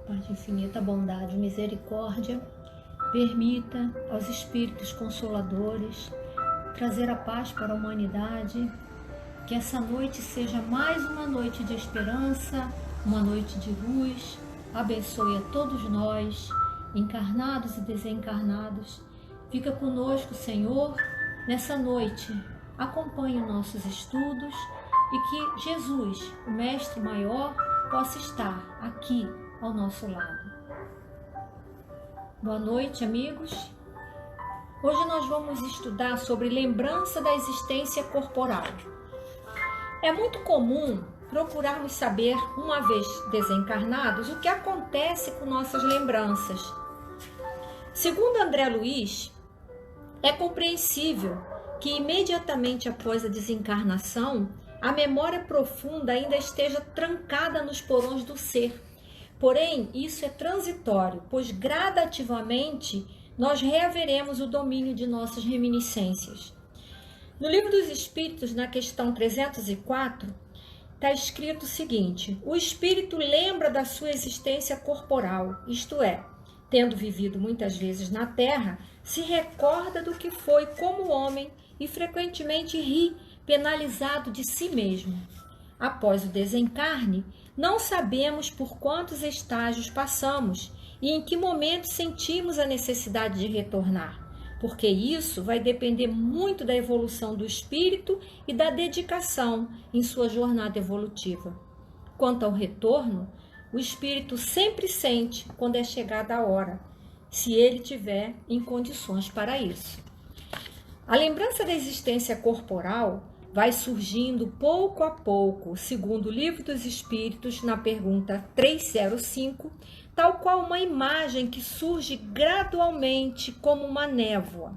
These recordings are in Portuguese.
Pai de infinita bondade e misericórdia, permita aos Espíritos Consoladores trazer a paz para a humanidade, que essa noite seja mais uma noite de esperança, uma noite de luz. Abençoe a todos nós, encarnados e desencarnados. Fica conosco, Senhor, nessa noite. Acompanhe os nossos estudos e que Jesus, o Mestre Maior, possa estar aqui ao nosso lado. Boa noite, amigos. Hoje nós vamos estudar sobre lembrança da existência corporal. É muito comum procurarmos saber, uma vez desencarnados, o que acontece com nossas lembranças. Segundo André Luiz, é compreensível que imediatamente após a desencarnação, a memória profunda ainda esteja trancada nos porões do ser. Porém, isso é transitório, pois gradativamente nós reaveremos o domínio de nossas reminiscências. No Livro dos Espíritos, na questão 304, está escrito o seguinte: o espírito lembra da sua existência corporal, isto é, tendo vivido muitas vezes na Terra, se recorda do que foi como homem e frequentemente ri, penalizado de si mesmo. Após o desencarne, não sabemos por quantos estágios passamos e em que momento sentimos a necessidade de retornar, porque isso vai depender muito da evolução do espírito e da dedicação em sua jornada evolutiva. Quanto ao retorno, o espírito sempre sente quando é chegada a hora, se ele tiver em condições para isso. A lembrança da existência corporal vai surgindo pouco a pouco, segundo o Livro dos Espíritos, na pergunta 305, tal qual uma imagem que surge gradualmente como uma névoa.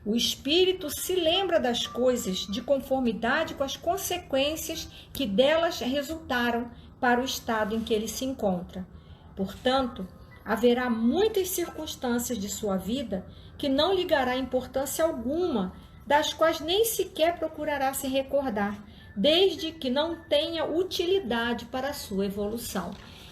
O espírito se lembra das coisas de conformidade com as consequências que delas resultaram para o estado em que ele se encontra. Portanto, haverá muitas circunstâncias de sua vida que não ligará importância alguma, das quais nem sequer procurará se recordar, desde que não tenha utilidade para a sua evolução.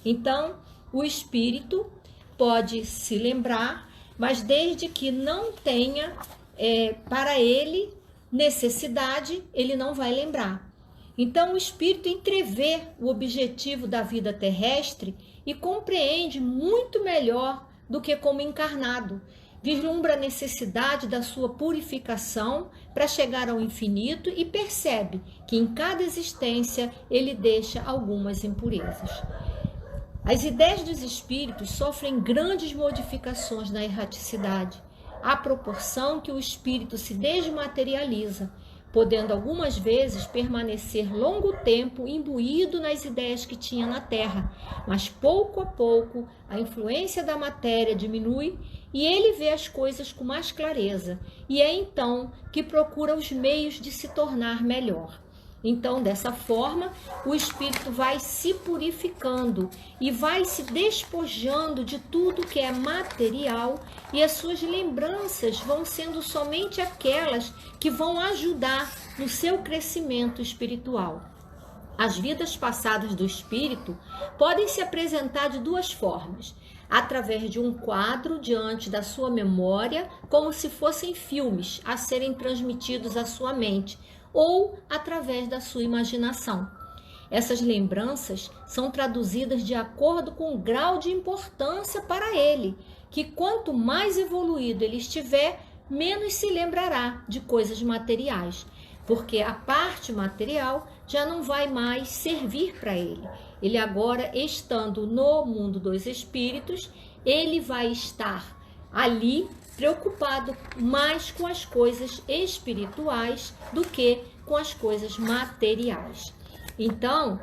Então, o espírito pode se lembrar, mas desde que não tenha para ele necessidade, ele não vai lembrar. Então, o espírito entrevê o objetivo da vida terrestre e compreende muito melhor do que como encarnado. Vislumbra a necessidade da sua purificação para chegar ao infinito e percebe que em cada existência ele deixa algumas impurezas. As ideias dos espíritos sofrem grandes modificações na erraticidade, à proporção que o espírito se desmaterializa, podendo algumas vezes permanecer longo tempo imbuído nas ideias que tinha na Terra, mas pouco a pouco a influência da matéria diminui e ele vê as coisas com mais clareza, e é então que procura os meios de se tornar melhor. Então, dessa forma, o espírito vai se purificando e vai se despojando de tudo que é material, e as suas lembranças vão sendo somente aquelas que vão ajudar no seu crescimento espiritual. As vidas passadas do espírito podem se apresentar de duas formas: através de um quadro diante da sua memória, como se fossem filmes a serem transmitidos à sua mente, ou através da sua imaginação. Essas lembranças são traduzidas de acordo com o grau de importância para ele, que quanto mais evoluído ele estiver, menos se lembrará de coisas materiais, porque a parte material já não vai mais servir para ele. Ele agora, estando no mundo dos espíritos, ele vai estar ali preocupado mais com as coisas espirituais do que com as coisas materiais. Então,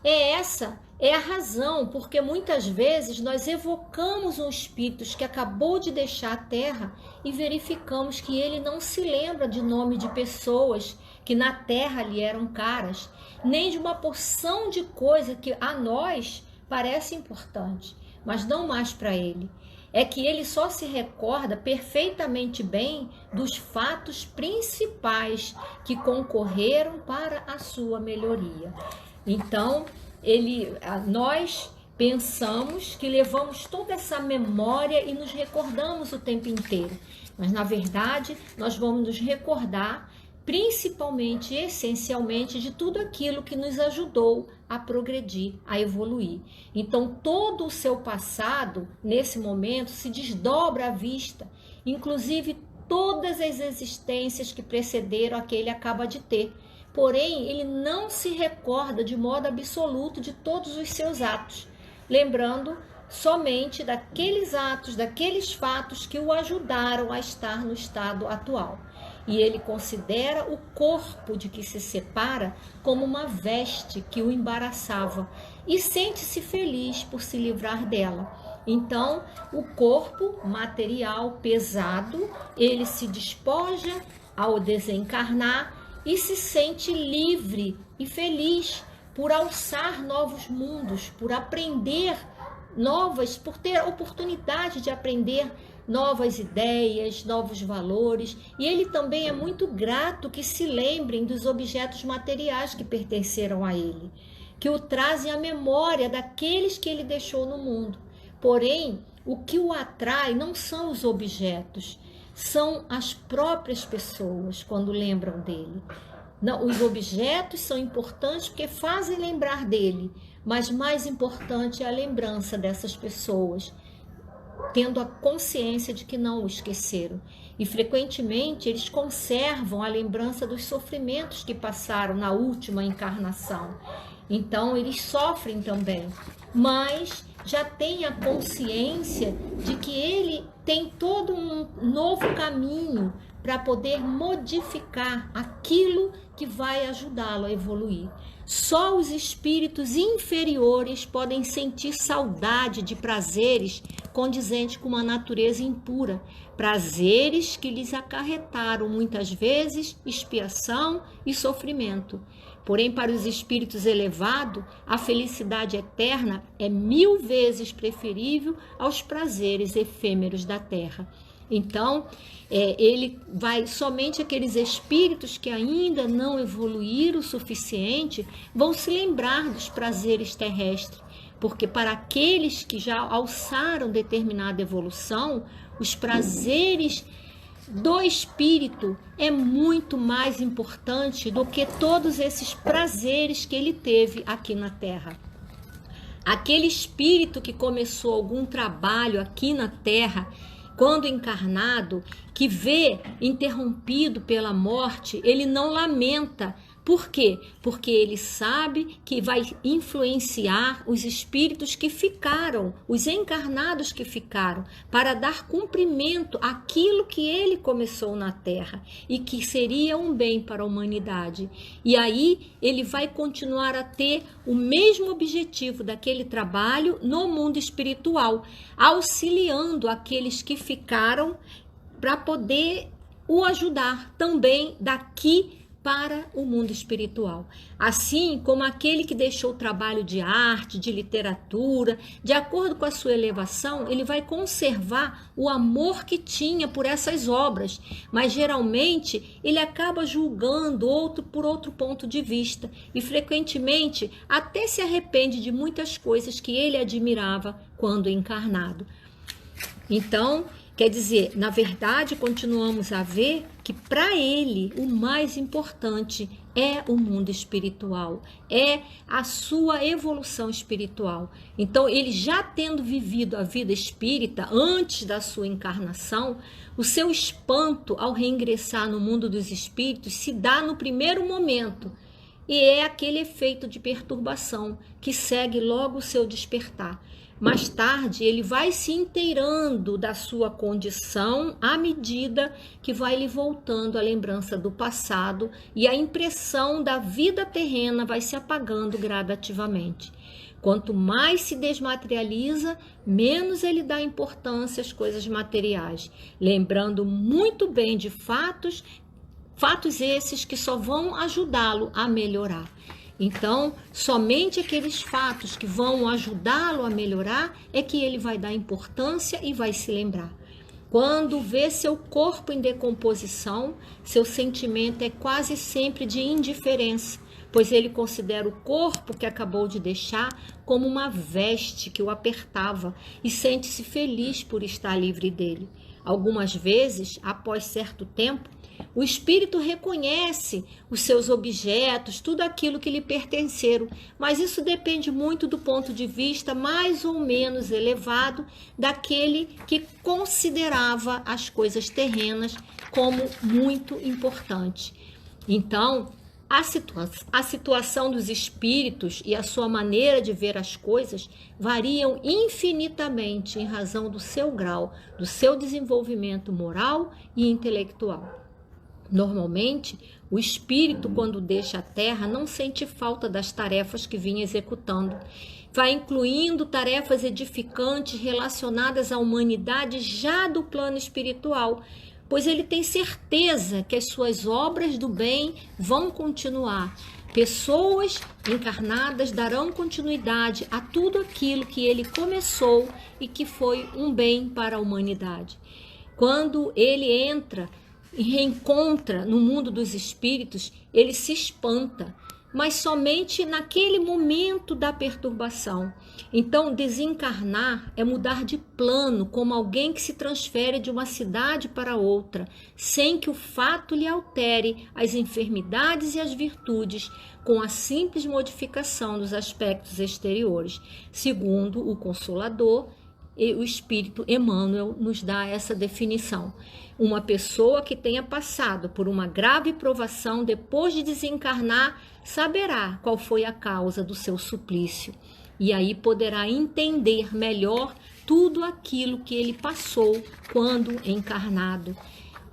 essa é a razão porque muitas vezes nós evocamos um espírito que acabou de deixar a Terra e verificamos que ele não se lembra de nome de pessoas que na Terra lhe eram caras, nem de uma porção de coisa que a nós parece importante, mas não mais para ele. É que ele só se recorda perfeitamente bem dos fatos principais que concorreram para a sua melhoria. Então, nós Pensamos que levamos toda essa memória e nos recordamos o tempo inteiro, mas na verdade nós vamos nos recordar principalmente, essencialmente, de tudo aquilo que nos ajudou a progredir, a evoluir. Então todo o seu passado, nesse momento, se desdobra à vista, inclusive todas as existências que precederam a que ele acaba de ter. Porém, ele não se recorda de modo absoluto de todos os seus atos, lembrando somente daqueles atos, daqueles fatos que o ajudaram a estar no estado atual. E ele considera o corpo de que se separa como uma veste que o embaraçava e sente-se feliz por se livrar dela. Então, o corpo material pesado, ele se despoja ao desencarnar e se sente livre e feliz por alçar novos mundos, por aprender por ter a oportunidade de aprender novas ideias, novos valores. E ele também é muito grato que se lembrem dos objetos materiais que pertenceram a ele, que o trazem à memória daqueles que ele deixou no mundo. Porém, o que o atrai não são os objetos, são as próprias pessoas quando lembram dele. Não, os objetos são importantes porque fazem lembrar dele, mas mais importante é a lembrança dessas pessoas, tendo a consciência de que não o esqueceram. E frequentemente eles conservam a lembrança dos sofrimentos que passaram na última encarnação. Então eles sofrem também, mas já têm a consciência de que ele tem todo um novo caminho para poder modificar aquilo que vai ajudá-lo a evoluir. Só os espíritos inferiores podem sentir saudade de prazeres condizentes com uma natureza impura, prazeres que lhes acarretaram muitas vezes expiação e sofrimento. Porém, para os espíritos elevados, a felicidade eterna é 1000 vezes preferível aos prazeres efêmeros da terra. Então, somente aqueles espíritos que ainda não evoluíram o suficiente vão se lembrar dos prazeres terrestres, porque para aqueles que já alçaram determinada evolução, os prazeres do espírito é muito mais importante do que todos esses prazeres que ele teve aqui na Terra. Aquele espírito que começou algum trabalho aqui na Terra, quando encarnado, que vê interrompido pela morte, ele não lamenta. Por quê? Porque ele sabe que vai influenciar os espíritos que ficaram, os encarnados que ficaram, para dar cumprimento àquilo que ele começou na Terra e que seria um bem para a humanidade. E aí ele vai continuar a ter o mesmo objetivo daquele trabalho no mundo espiritual, auxiliando aqueles que ficaram para poder o ajudar também daqui para o mundo espiritual. Assim como aquele que deixou o trabalho de arte, de literatura, de acordo com a sua elevação, ele vai conservar o amor que tinha por essas obras, mas geralmente ele acaba julgando por outro ponto de vista e frequentemente até se arrepende de muitas coisas que ele admirava quando encarnado. Então, quer dizer, na verdade, continuamos a ver que para ele o mais importante é o mundo espiritual, é a sua evolução espiritual. Então, ele já tendo vivido a vida espírita antes da sua encarnação, o seu espanto ao reingressar no mundo dos espíritos se dá no primeiro momento, e é aquele efeito de perturbação que segue logo o seu despertar. Mais tarde, ele vai se inteirando da sua condição à medida que vai lhe voltando a lembrança do passado e a impressão da vida terrena vai se apagando gradativamente. Quanto mais se desmaterializa, menos ele dá importância às coisas materiais, lembrando muito bem de fatos esses que só vão ajudá-lo a melhorar. Então, somente aqueles fatos que vão ajudá-lo a melhorar é que ele vai dar importância e vai se lembrar. Quando vê seu corpo em decomposição, seu sentimento é quase sempre de indiferença, pois ele considera o corpo que acabou de deixar como uma veste que o apertava e sente-se feliz por estar livre dele. Algumas vezes, após certo tempo, o espírito reconhece os seus objetos, tudo aquilo que lhe pertenceram, mas isso depende muito do ponto de vista mais ou menos elevado daquele que considerava as coisas terrenas como muito importante. Então, a situação dos espíritos e a sua maneira de ver as coisas variam infinitamente em razão do seu grau, do seu desenvolvimento moral e intelectual. Normalmente, o espírito, quando deixa a Terra, não sente falta das tarefas que vinha executando. Vai incluindo tarefas edificantes relacionadas à humanidade já do plano espiritual, pois ele tem certeza que as suas obras do bem vão continuar. Pessoas encarnadas darão continuidade a tudo aquilo que ele começou e que foi um bem para a humanidade. Quando ele entra e reencontra no mundo dos espíritos, ele se espanta, mas somente naquele momento da perturbação. Então, desencarnar é mudar de plano, como alguém que se transfere de uma cidade para outra, sem que o fato lhe altere as enfermidades e as virtudes, com a simples modificação dos aspectos exteriores. Segundo o Consolador, e o Espírito Emmanuel nos dá essa definição. Uma pessoa que tenha passado por uma grave provação depois de desencarnar saberá qual foi a causa do seu suplício e aí poderá entender melhor tudo aquilo que ele passou quando encarnado,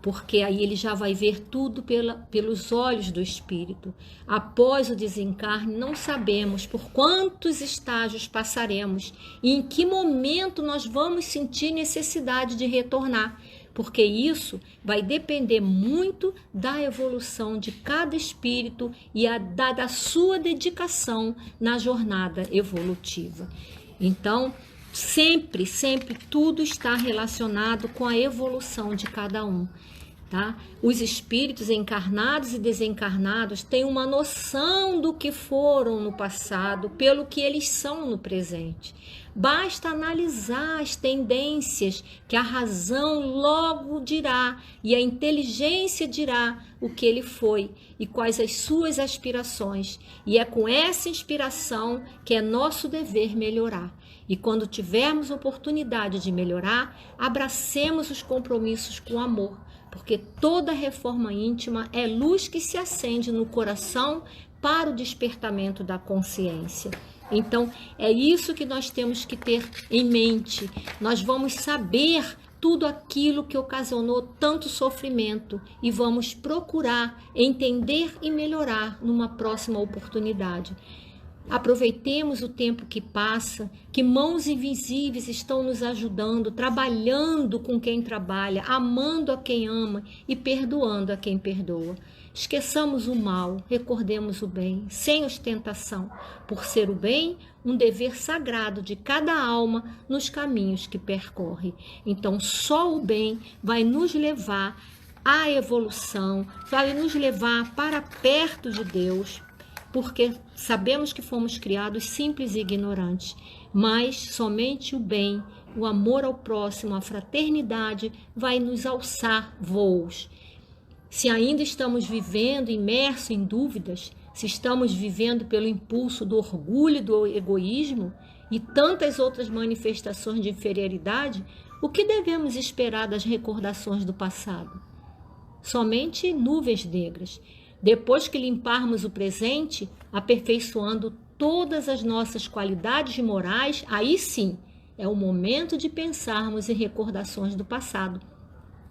porque aí ele já vai ver tudo pelos olhos do Espírito. Após o desencarne, não sabemos por quantos estágios passaremos e em que momento nós vamos sentir necessidade de retornar, porque isso vai depender muito da evolução de cada espírito e da sua dedicação na jornada evolutiva. Então, sempre tudo está relacionado com a evolução de cada um. Tá? Os espíritos encarnados e desencarnados têm uma noção do que foram no passado, pelo que eles são no presente. Basta analisar as tendências que a razão logo dirá e a inteligência dirá o que ele foi e quais as suas aspirações. E é com essa inspiração que é nosso dever melhorar. E quando tivermos oportunidade de melhorar, abracemos os compromissos com amor, porque toda reforma íntima é luz que se acende no coração para o despertamento da consciência. Então, é isso que nós temos que ter em mente. Nós vamos saber tudo aquilo que ocasionou tanto sofrimento e vamos procurar entender e melhorar numa próxima oportunidade. Aproveitemos o tempo que passa, que mãos invisíveis estão nos ajudando, trabalhando com quem trabalha, amando a quem ama e perdoando a quem perdoa. Esqueçamos o mal, recordemos o bem, sem ostentação, por ser o bem um dever sagrado de cada alma nos caminhos que percorre. Então, só o bem vai nos levar à evolução, vai nos levar para perto de Deus, porque sabemos que fomos criados simples e ignorantes, mas somente o bem, o amor ao próximo, a fraternidade vai nos alçar voos. Se ainda estamos vivendo imersos em dúvidas, se estamos vivendo pelo impulso do orgulho e do egoísmo e tantas outras manifestações de inferioridade, o que devemos esperar das recordações do passado? Somente nuvens negras. Depois que limparmos o presente, aperfeiçoando todas as nossas qualidades morais, aí sim é o momento de pensarmos em recordações do passado.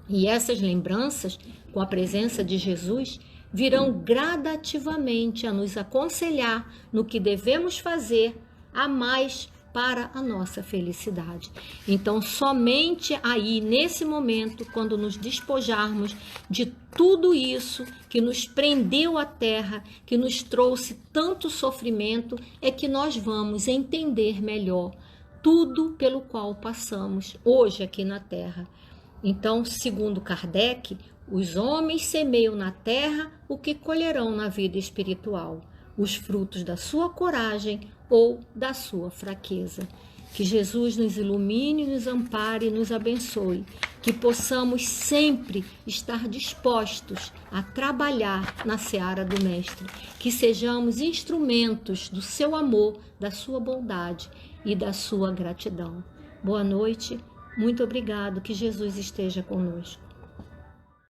E essas lembranças, com a presença de Jesus, virão gradativamente a nos aconselhar no que devemos fazer a mais para a nossa felicidade. Então, somente aí, nesse momento, quando nos despojarmos de tudo isso que nos prendeu à terra, que nos trouxe tanto sofrimento, é que nós vamos entender melhor tudo pelo qual passamos hoje aqui na terra. Então, segundo Kardec, os homens semeiam na terra o que colherão na vida espiritual. os frutos da sua coragem ou da sua fraqueza. Que Jesus nos ilumine, nos ampare e nos abençoe. Que possamos sempre estar dispostos a trabalhar na seara do Mestre. Que sejamos instrumentos do seu amor, da sua bondade e da sua gratidão. Boa noite, muito obrigado, que Jesus esteja conosco.